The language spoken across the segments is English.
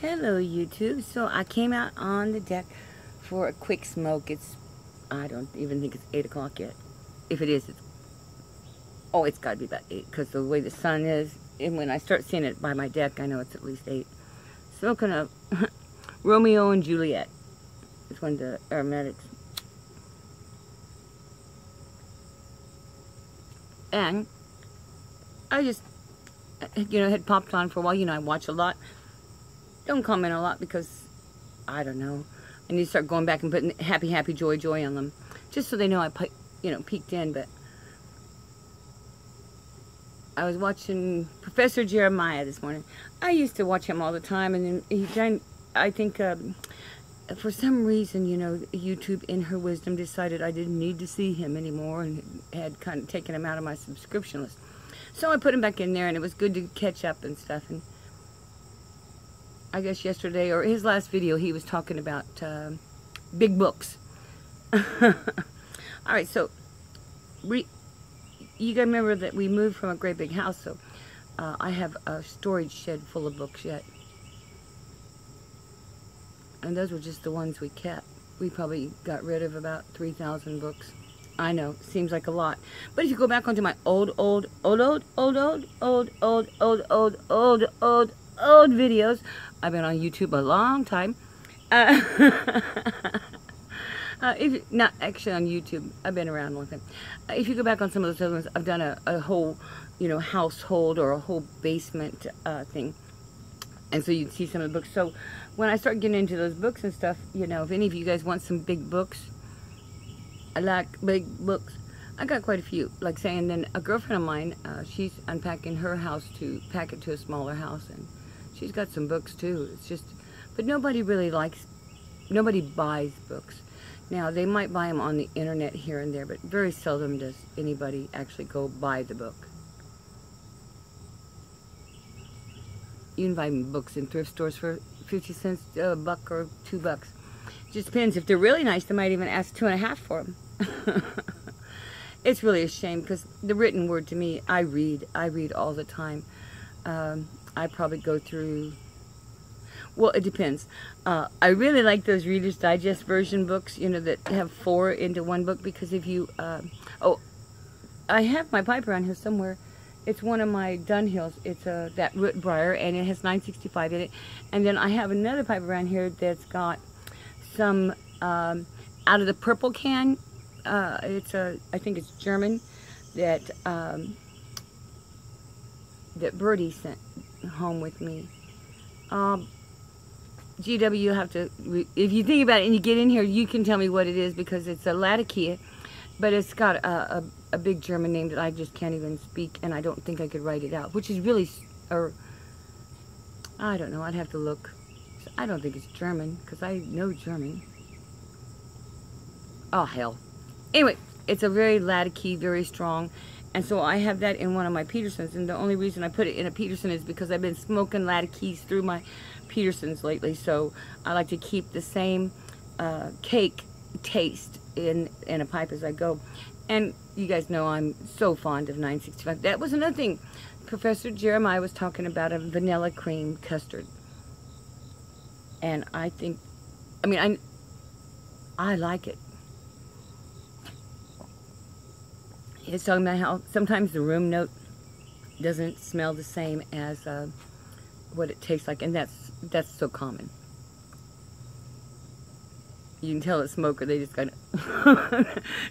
Hello YouTube. So I came out on the deck for a quick smoke. I don't even think it's 8 o'clock yet. If it is, it's got to be about 8 because the way the sun is, and when I start seeing it by my deck, I know it's at least 8. Smoking a Romeo and Juliet. It's one of the aromatics. And I just, had popped on for a while. I watch a lot. Don't comment a lot because, I don't know. I need to start going back and putting happy, happy, joy, joy on them. Just so they know I, peeked in. But I was watching Professor Jeremiah this morning. I used to watch him all the time. And then I think, for some reason, YouTube in her wisdom decided I didn't need to see him anymore and had kind of taken him out of my subscription list. So I put him back in there, and it was good to catch up and stuff. And I guess yesterday, or his last video, he was talking about big books. Alright, so you gotta remember that we moved from a great big house, so I have a storage shed full of books yet. And those were just the ones we kept. We probably got rid of about 3,000 books. I know, seems like a lot. But if you go back onto my old videos, I've been on YouTube a long time. Not actually on YouTube, I've been around a long time. If you go back on some of those other ones, I've done a whole, household or a whole basement thing. And so you'd see some of the books. So when I start getting into those books and stuff, if any of you guys want some big books, I like big books. I got quite a few. Like saying, then a girlfriend of mine, she's unpacking her house to pack it to a smaller house, and she's got some books too. It's just, but nobody buys books. Now, they might buy them on the internet here and there, but very seldom does anybody actually go buy the book. You can buy books in thrift stores for 50 cents, a buck or $2. Just depends. If they're really nice, they might even ask $2.50 for them. It's really a shame because the written word to me, I read all the time. I probably go through, well, it depends. I really like those Reader's Digest version books, that have 4 into one book, because if you, I have my pipe around here somewhere. It's one of my Dunhills. It's that Root Briar, and it has 965 in it. And then I have another pipe around here that's got some out of the purple can. I think it's German, that that Birdie sent home with me. GW, you have to, if you think about it and you get in here, you can tell me what it is, because it's a Latakia, but it's got a big German name that I just can't even speak, and I don't think I could write it out, which is really, or I don't know, I'd have to look. I don't think it's German, because I know German. Oh, hell. Anyway, it's a very Latakia, very strong, and so I have that in one of my Petersons, and the only reason I put it in a Peterson is because I've been smoking Latakias through my Petersons lately, so I like to keep the same cake taste in a pipe as I go. And you guys know I'm so fond of 965. That was another thing. Professor Jeremiah was talking about a vanilla cream custard. And I think, I like it. He's talking about how sometimes the room note doesn't smell the same as what it tastes like, and that's so common. You can tell a smoker, they just kind of,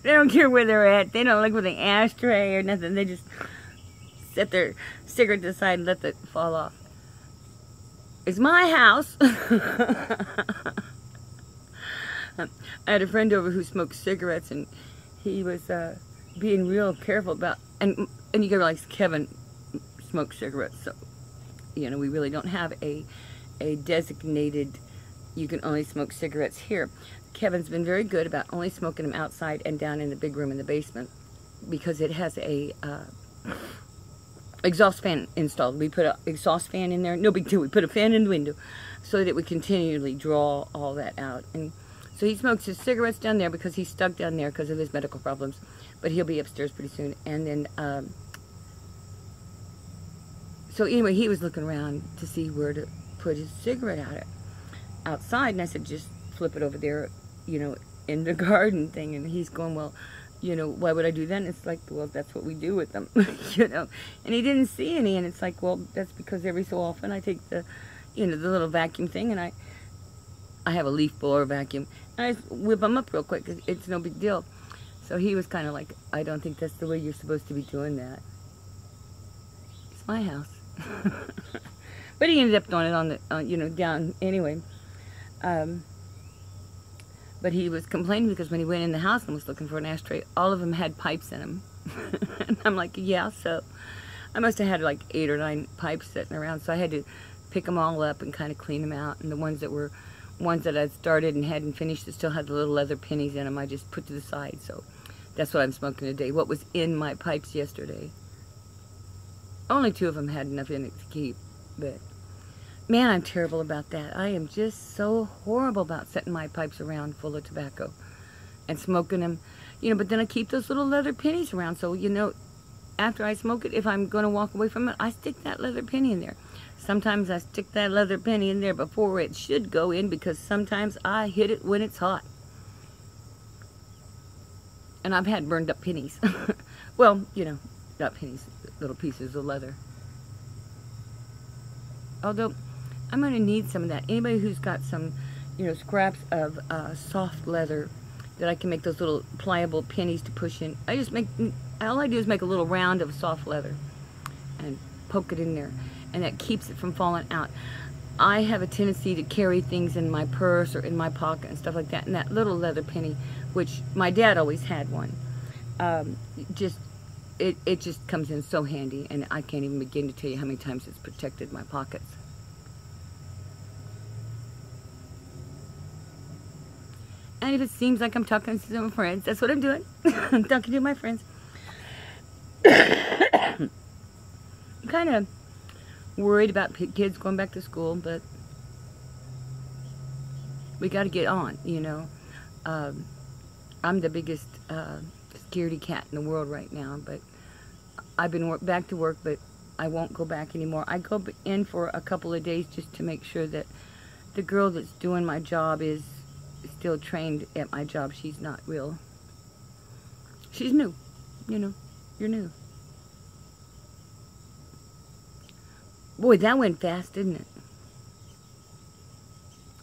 they don't care where they're at. They don't look with an ashtray or nothing. They just set their cigarette to the side and let it fall off. It's my house. I had a friend over who smoked cigarettes, and he was being real careful about, and you gotta realize Kevin smokes cigarettes, so we really don't have a designated, you can only smoke cigarettes here. Kevin's been very good about only smoking them outside and down in the big room in the basement, because it has a exhaust fan installed. We put an exhaust fan in there, no big deal. We put a fan in the window so that it would continually draw all that out. And so he smokes his cigarettes down there because he's stuck down there because of his medical problems, but he'll be upstairs pretty soon. And then so anyway, he was looking around to see where to put his cigarette outside, and I said, just flip it over there, you know, in the garden thing. And he's going, well, you know, why would I do that? And it's like, well, that's what we do with them, you know. And he didn't see any, and it's like, well, that's because every so often I take the, you know, the little vacuum thing, and I have a leaf blower vacuum, and I whip them up real quick, 'cause it's no big deal. So he was kind of like, I don't think that's the way you're supposed to be doing that. It's my house. But he ended up throwing it on the, you know, down anyway. But he was complaining because when he went in the house and was looking for an ashtray, all of them had pipes in them. And I'm like, yeah, so I must have had like 8 or 9 pipes sitting around, so I had to pick them all up and kind of clean them out. And the ones that I'd started and hadn't finished that still had the little leather pennies in them, I just put to the side. So that's what I'm smoking today. What was in my pipes yesterday, only 2 of them had enough in it to keep, but man, I'm terrible about that. I am just so horrible about setting my pipes around full of tobacco and smoking them, you know, but then I keep those little leather pennies around, so, you know, after I smoke it, if I'm going to walk away from it, I stick that leather penny in there. Sometimes I stick that leather penny in there before it should go in, because sometimes I hit it when it's hot. And I've had burned up pennies. Well, you know, not pennies, little pieces of leather. Although, I'm going to need some of that. Anybody who's got some, you know, scraps of soft leather that I can make those little pliable pennies to push in. All I do is make a little round of soft leather and poke it in there. And that keeps it from falling out. I have a tendency to carry things in my purse or in my pocket and stuff like that. And that little leather penny, which my dad always had one, it just comes in so handy. And I can't even begin to tell you how many times it's protected my pockets. And if it seems like I'm talking to some friends, that's what I'm doing. I'm talking to my friends. I'm kind of worried about kids going back to school, but we got to get on, you know. I'm the biggest scaredy cat in the world right now, but I've been back to work, but I won't go back anymore. I go in for a couple of days just to make sure that the girl that's doing my job is still trained at my job. She's not real. She's new, you know. You're new. Boy, that went fast, didn't it?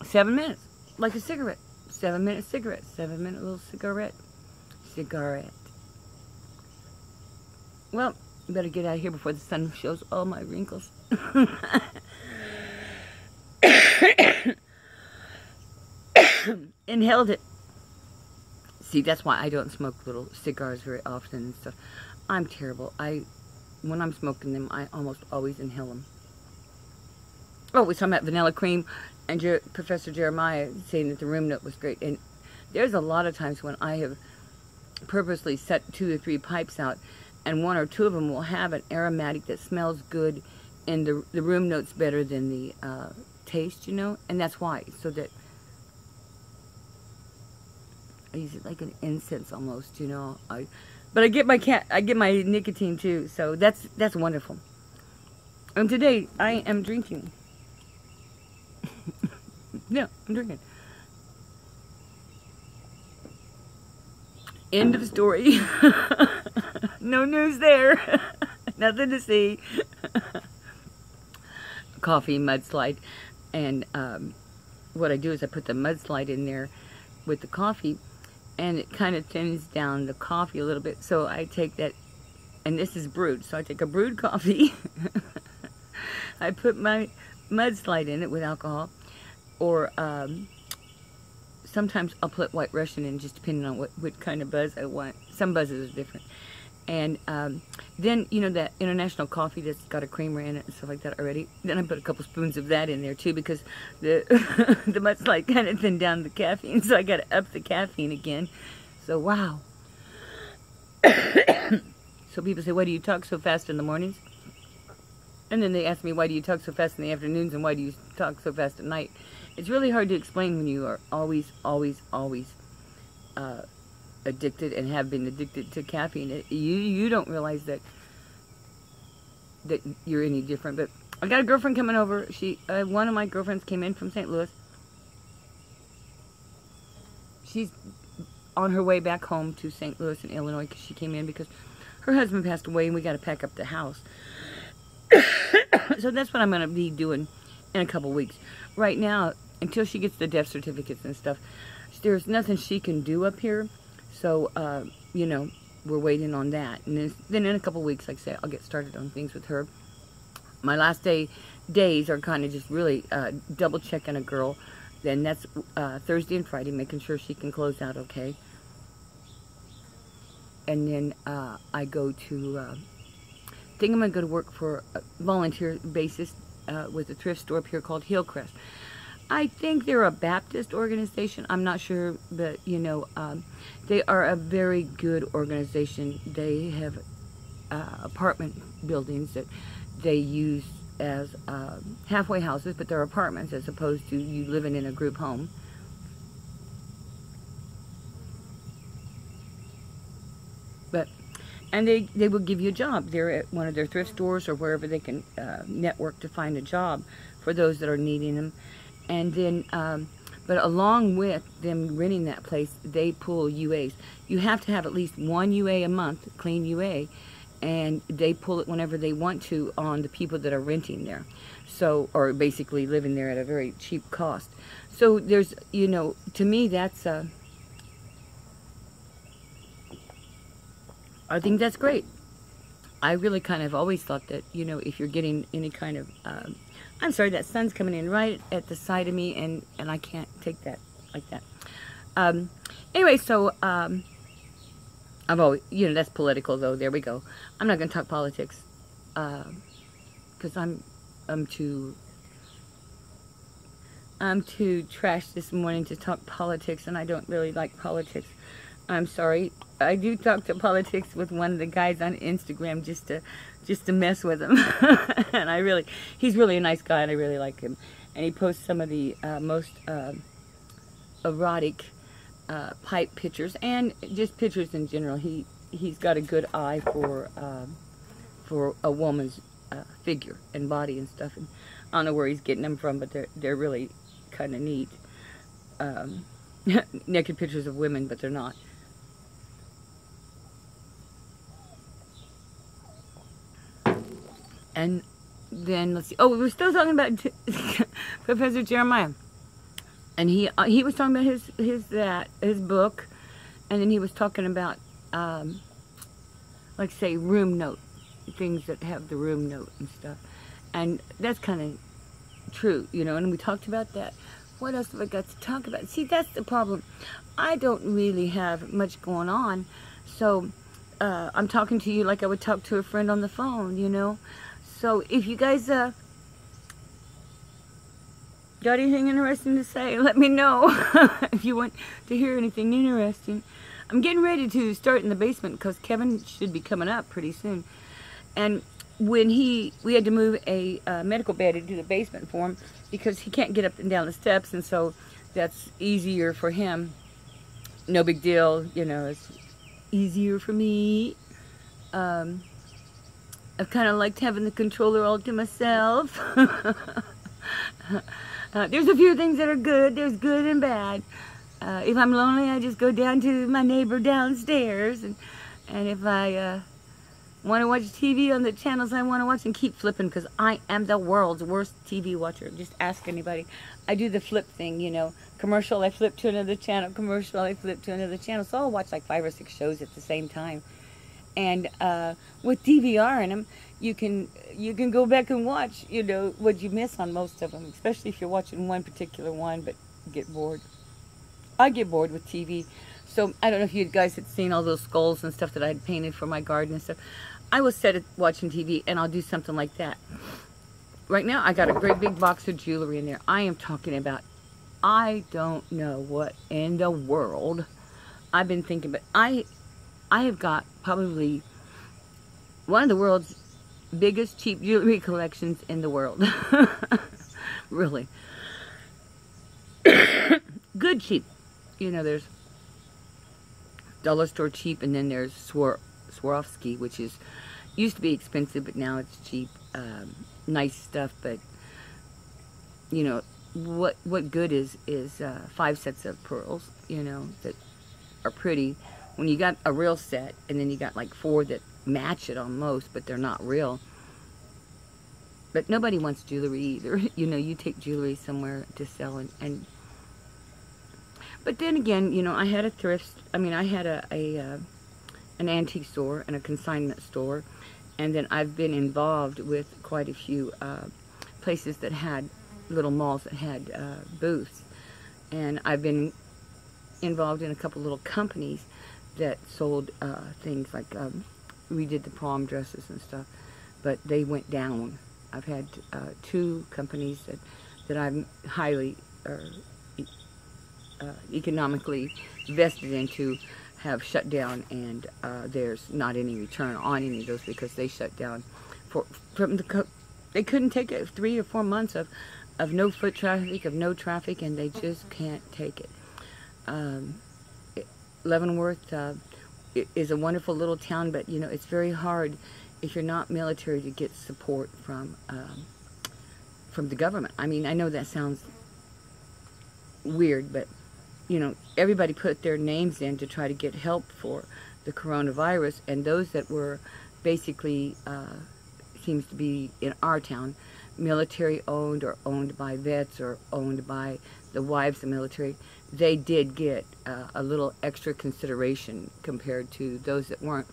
7 minutes, like a cigarette. 7-minute cigarette. 7-minute little cigarette. Well, you better get out of here before the sun shows all my wrinkles. Inhaled it. See, that's why I don't smoke little cigars very often and stuff. I'm terrible. When I'm smoking them, I almost always inhale them. Oh, we're talking about vanilla cream, and Professor Jeremiah saying that the room note was great. And there's a lot of times when I have purposely set 2 or 3 pipes out, and 1 or 2 of them will have an aromatic that smells good, and the room note's better than the taste, you know. And that's why, so that I use it like an incense almost, you know. But I get my nicotine too, so that's wonderful. And today I am drinking. Yeah, I'm drinking. End of story. No news there. Nothing to see. Coffee mudslide, and what I do is I put the mudslide in there with the coffee, and it kind of thins down the coffee a little bit. So I take that, and this is brewed, so I take a brewed coffee. I put my mudslide in it with alcohol, or sometimes I'll put White Russian in, just depending on what kind of buzz I want. Some buzzes are different. And then, you know, that international coffee that's got a creamer in it and stuff like that already. Then I put a couple spoons of that in there too, because the the mudslide kind of thinned down the caffeine, so I got to up the caffeine again. So wow. So people say, why do you talk so fast in the mornings? And then they ask me, why do you talk so fast in the afternoons, and why do you talk so fast at night? It's really hard to explain when you are always addicted and have been addicted to caffeine. You don't realize that you're any different. But I got a girlfriend coming over. One of my girlfriends came in from St. Louis. She's on her way back home to St. Louis in Illinois because she came in because her husband passed away and we got to pack up the house. So that's what I'm going to be doing in a couple weeks. Right now, until she gets the death certificates and stuff, there's nothing she can do up here. So, you know, we're waiting on that. And then in a couple weeks, like I say, I'll get started on things with her. My last days are kind of just really double checking a girl. Then that's Thursday and Friday, making sure she can close out okay. And then I go to, I think I'm going to go to work for a volunteer basis with a thrift store up here called Hillcrest. I think they're a Baptist organization. I'm not sure, but, you know, they are a very good organization. They have apartment buildings that they use as halfway houses, but they're apartments as opposed to you living in a group home. And they will give you a job. They're at one of their thrift stores or wherever they can network to find a job for those that are needing them. And then, but along with them renting that place, they pull UAs. You have to have at least one UA a month, clean UA, and they pull it whenever they want to on the people that are renting there. So, or basically living there at a very cheap cost. So there's, you know, to me that's I think that's great. I really kind of always thought that, you know, if you're getting any kind of, I'm sorry, that sun's coming in right at the side of me, and I can't take that like that. Anyway, so, I've always, you know, that's political though, there we go. I'm not going to talk politics, because I'm too trash this morning to talk politics, and I don't really like politics. I'm sorry. I do talk to politics with one of the guys on Instagram just to mess with him. And he's really a nice guy and I really like him. And he posts some of the most erotic pipe pictures and just pictures in general. He's got a good eye for a woman's figure and body and stuff. And I don't know where he's getting them from, but they're really kind of neat. Naked pictures of women, but they're not. And then, let's see. Oh, we were still talking about Professor Jeremiah. And he was talking about his book. And then he was talking about, like, say, room note. Things that have the room note and stuff. And that's kind of true, you know. And we talked about that. What else have I got to talk about? See, that's the problem. I don't really have much going on. So, I'm talking to you like I would talk to a friend on the phone, you know. So if you guys got anything interesting to say, let me know. If you want to hear anything interesting. I'm getting ready to start in the basement because Kevin should be coming up pretty soon. And when we had to move a medical bed into the basement for him because he can't get up and down the steps, and so that's easier for him. No big deal, you know, it's easier for me. I've kind of liked having the controller all to myself. There's a few things that are good. There's good and bad. If I'm lonely, I just go down to my neighbor downstairs. And if I want to watch TV on the channels I want to watch, and keep flipping, because I am the world's worst TV watcher. Just ask anybody. I do the flip thing, you know. Commercial, I flip to another channel. Commercial, I flip to another channel. So I'll watch like 5 or 6 shows at the same time. And with DVR in them, you can go back and watch, you know, what you miss on most of them, especially if you're watching one particular one, but get bored. I get bored with TV. So I don't know if you guys had seen all those skulls and stuff that I had painted for my garden and stuff. I will set it watching TV, and I'll do something like that. Right now, I got a great big box of jewelry in there. I am talking about, I don't know what in the world I've been thinking, but I have got probably one of the world's biggest cheap jewelry collections in the world. Really. Good cheap. You know, there's dollar store cheap, and then there's Swarovski, which used to be expensive, but now it's cheap. nice stuff, but you know, what good is 5 sets of pearls, you know, that are pretty when you got a real set, and then you got like 4 that match it almost, but they're not real. But nobody wants jewelry either. You know, you take jewelry somewhere to sell, and but then again, you know, I had a I had an antique store and a consignment store, and then I've been involved with quite a few places that had little malls that had booths, and I've been involved in a couple little companies that sold things like we did the prom dresses and stuff, but they went down. I've had 2 companies that I'm highly economically vested into have shut down, and there's not any return on any of those because they shut down they couldn't take it 3 or 4 months of no foot traffic, of no traffic, and they just can't take it. Leavenworth is a wonderful little town, but you know, it's very hard if you're not military to get support from the government. I mean, I know that sounds weird, but you know, everybody put their names in to try to get help for the coronavirus, and those that were basically seems to be in our town military owned, or owned by vets, or owned by the wives of military, they did get a little extra consideration compared to those that weren't.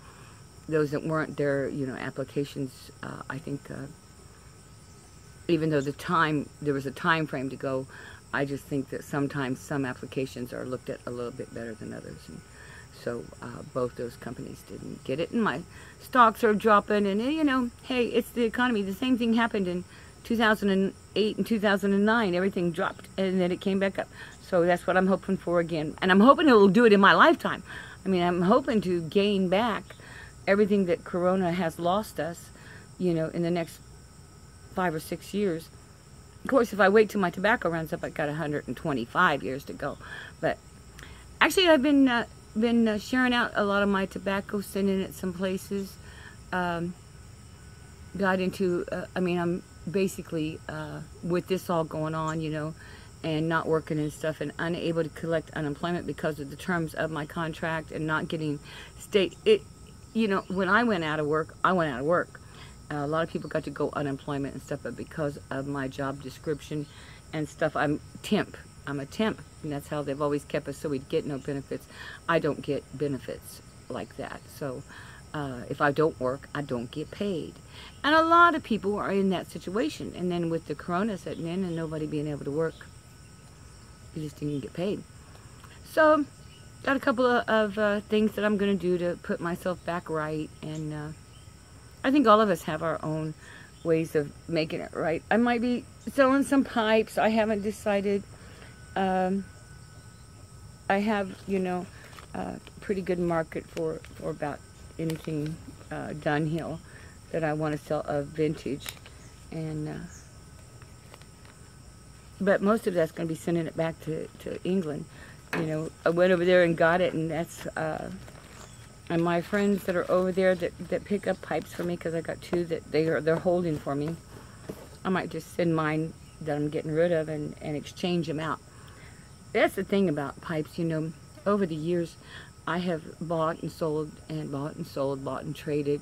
Those that weren't, their, you know, applications, I think, even though there was a time frame to go, I just think that sometimes some applications are looked at a little bit better than others. And so both those companies didn't get it. And my stocks are dropping, and you know, hey, it's the economy. The same thing happened in 2008 and 2009. Everything dropped, and then it came back up. So that's what I'm hoping for again. And I'm hoping it will do it in my lifetime. I mean, I'm hoping to gain back everything that Corona has lost us, you know, in the next 5 or 6 years. Of course, if I wait till my tobacco runs up, I've got 125 years to go. But actually, I've been sharing out a lot of my tobacco, sending it some places. Got into, I mean, I'm basically, with this all going on, you know, and not working and stuff, and unable to collect unemployment because of the terms of my contract, and not getting you know, when I went out of work, I went out of work. A lot of people got to go unemployment and stuff, but because of my job description and stuff, I'm a temp, and that's how they've always kept us, so we'd get no benefits. I don't get benefits like that, so if I don't work, I don't get paid. And a lot of people are in that situation, and then with the corona setting in and nobody being able to work, you just didn't get paid. So got a couple of things that I'm going to do to put myself back right, and I think all of us have our own ways of making it right. I might be selling some pipes. I haven't decided. I have, you know, a pretty good market for about anything Dunhill that I want to sell of vintage, and but most of that's going to be sending it back to England. You know, I went over there and got it, and that's, and my friends that are over there that pick up pipes for me, because I got 2 that they're holding for me. I might just send mine that I'm getting rid of and exchange them out. That's the thing about pipes, you know, over the years, I have bought and sold and bought and sold, bought and traded.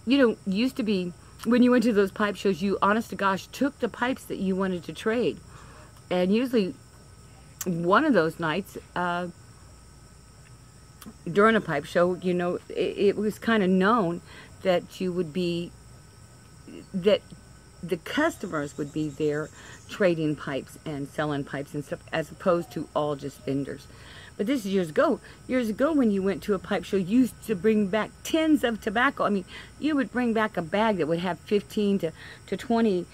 You know, used to be, when you went to those pipe shows, you, honest to gosh, took the pipes that you wanted to trade. And usually, one of those nights, during a pipe show, you know, it was kind of known that you would be, that the customers would be there trading pipes and selling pipes and stuff, as opposed to all just vendors. But this is years ago. Years ago, when you went to a pipe show, you used to bring back tins of tobacco. I mean, you would bring back a bag that would have 15 to 20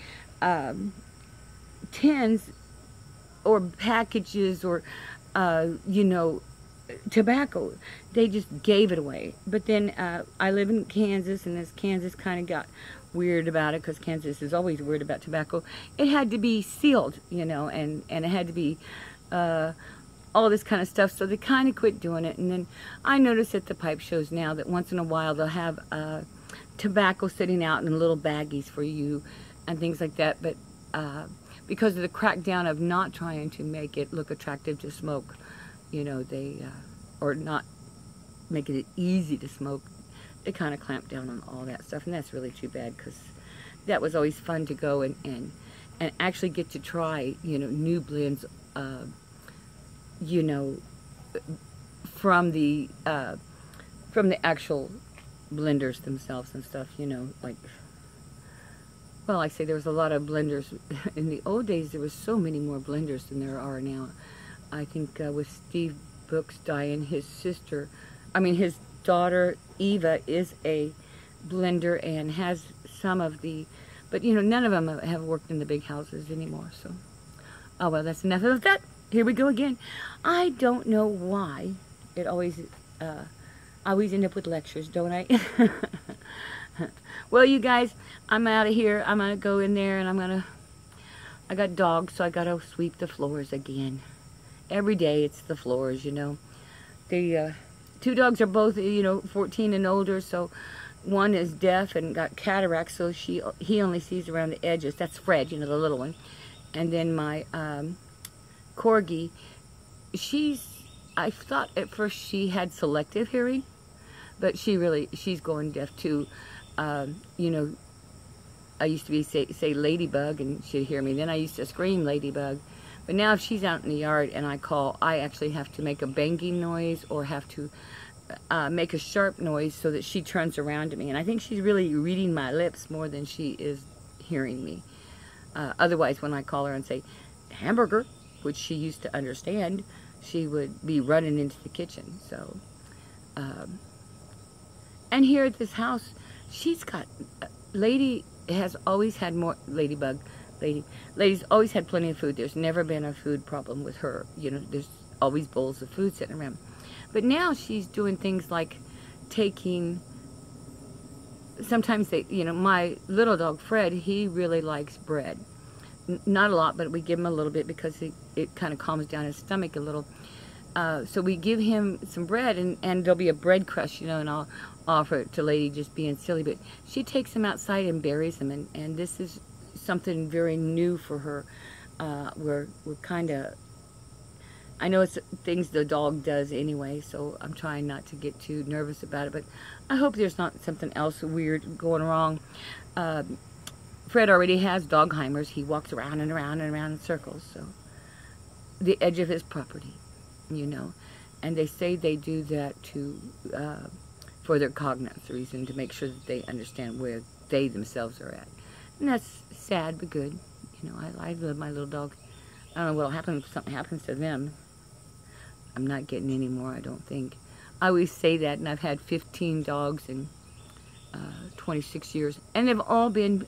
tins or packages or, you know, tobacco. They just gave it away. But then I live in Kansas, and as Kansas kind of got weird about it, because Kansas is always weird about tobacco, it had to be sealed, you know, and it had to be all this kind of stuff, so they kind of quit doing it. And then I notice at the pipe shows now that once in a while they'll have tobacco sitting out in little baggies for you and things like that. But because of the crackdown of not trying to make it look attractive to smoke, you know, they, or not making it easy to smoke, they kind of clamped down on all that stuff. And that's really too bad, because that was always fun to go and actually get to try, you know, new blends, you know, from the actual blenders themselves and stuff, you know, like, well, I say there was a lot of blenders. In the old days, there was so many more blenders than there are now. I think with Steve Brooks dying, his daughter, Eva, is a blender and has some of the, but, you know, none of them have worked in the big houses anymore, so. Oh, well, that's enough of that. Here we go again. I don't know why it always, I always end up with lectures, don't I? Well, you guys, I'm out of here. I'm going to go in there and I got dogs, so I got to sweep the floors again. Every day it's the floors, you know. The two dogs are both, you know, 14 and older, so one is deaf and got cataracts, so he only sees around the edges. That's Fred, you know, the little one. And then my Corgi, I thought at first she had selective hearing, but she's going deaf too. You know, I used to say ladybug, and she'd hear me. Then I used to scream ladybug. But now if she's out in the yard and I call, I actually have to make a banging noise or have to make a sharp noise so that she turns around to me. And I think she's really reading my lips more than she is hearing me. Otherwise, when I call her and say, hamburger, which she used to understand, she would be running into the kitchen. So, and here at this house, she's got, Lady has always had more, Ladybug, Lady's always had plenty of food. There's never been a food problem with her. You know, there's always bowls of food sitting around. But now she's doing things like taking, sometimes you know, my little dog Fred, he really likes bread. Not a lot, but we give him a little bit because it kind of calms down his stomach a little. So we give him some bread, and there'll be a bread crush, you know, and I'll offer it to Lady, just being silly. But she takes him outside and buries them, and this is something very new for her. We're kind of, I know it's things the dog does anyway, so I'm trying not to get too nervous about it, but I hope there's not something else weird going wrong. Fred already has Dogheimers. He walks around and around and around in circles, so the edge of his property, you know, and they say they do that to for their cognizance reason, to make sure that they understand where they themselves are at. And that's sad but good. You know, I love my little dog. I don't know what'll happen if something happens to them. I'm not getting any more, I don't think. I always say that, and I've had 15 dogs in 26 years. And they've all been,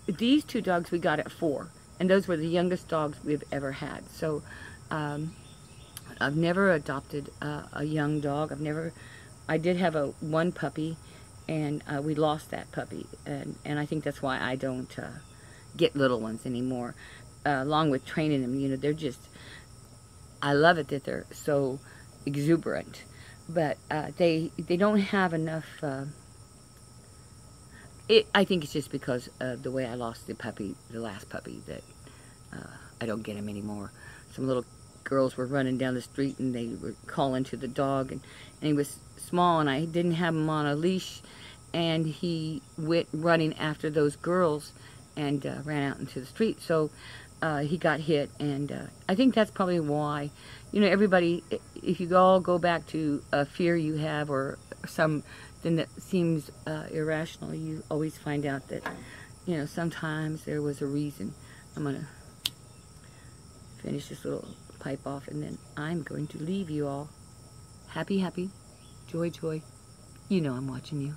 these two dogs we got at 4. And those were the youngest dogs we've ever had. So I've never adopted a young dog. I did have one puppy, and we lost that puppy, and I think that's why I don't get little ones anymore. Along with training them, you know, they're just, I love it that they're so exuberant, but they don't have enough. I think it's just because of the way I lost the last puppy, that I don't get him anymore. Some little girls were running down the street and they were calling to the dog, and he was small, and I didn't have him on a leash, and he went running after those girls and ran out into the street. So he got hit, and I think that's probably why, you know, everybody, if you all go back to a fear you have or something that seems irrational, you always find out that, you know, sometimes there was a reason. I'm going to finish this little pipe off, and then I'm going to leave you all happy, happy, joy, joy. You know I'm watching you.